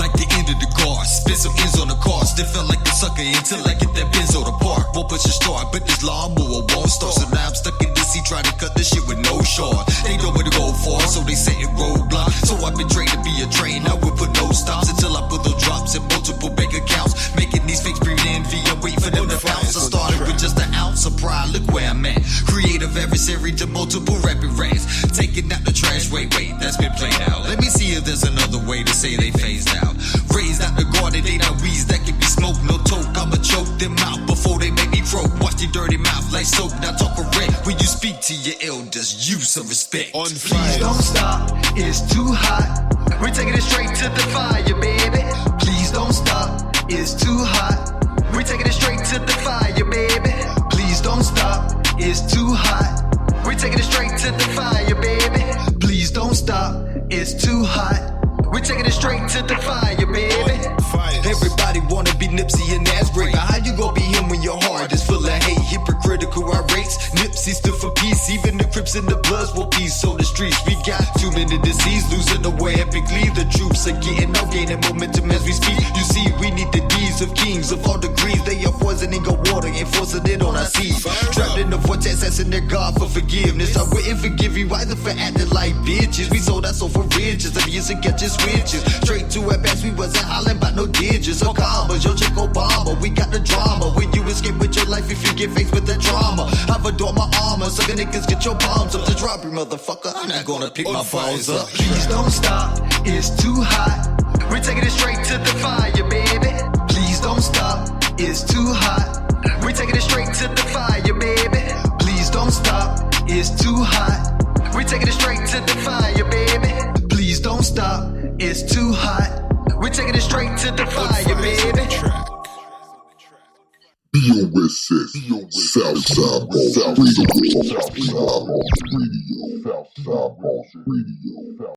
Like the end of the car, spin some ends on the car. Still felt like a sucker until I get that Benzo to park. Won't push a start, but this lawnmower won't start. So now I'm stuck in this seat trying to cut this shit with no short. They know where to go for, so they set it roadblock. So I've been trained to be a train. I will put no stops until I put those drops in multiple bank accounts. Making these fakes breathe envy and wait for them to bounce. I started with just an ounce of pride. Look where I'm at. Creative adversary to multiple rapid rants. Taking out the trash, wait, that's been played out. Let me see if there's another way to say they phased out. Raised out the garden, they not weeds that can be smoked. No toke, I'ma choke them out before they make me croak. Watch your dirty mouth like soap, now talk correct. When you speak to your elders, use some respect. Please don't stop, it's too hot. We're taking it straight to the fire, baby. Please don't stop, it's too hot. We're taking it straight to the fire, baby. Please don't stop, it's too hot. We're taking it straight to the fire, baby. Please don't stop, it's too hot. We're taking it straight to the fire, baby. Everybody wanna be Nipsey and Asbury. How you gonna be him when your heart is full of hate? Hypocritical outrates. Nipsey stood for peace. Even the Crips and the Bloods will peace on the streets. We got too many disease, losing the way epically. The troops are getting out, gaining momentum as we speak. You see, we need the deeds of kings of all degrees. They are poisoning our water and forcing it on our seas. Trapped in the vortex, asking their God for forgiveness. I wouldn't forgive you either for acting like bitches. We sold our soul for riches, abuse and catching switches. Straight to our backs, we wasn't hollering about no digits or commas. Yo, check Obama, we got the drama. When you escape with your life, if you get faced with the drama, I've adored my armor, so the niggas get your palms up. The robbery, motherfucker, I'm not gonna pick my balls up. Please don't stop, it's too hot. We're taking it straight to the fire, baby. Please don't stop, it's too hot. We're taking it straight to the fire, baby. Please don't stop, it's too hot. We're taking it straight to the fire, baby. Please don't stop, it's too hot. We're taking it straight to the fire, baby. BOSS, Southside Boss Radio.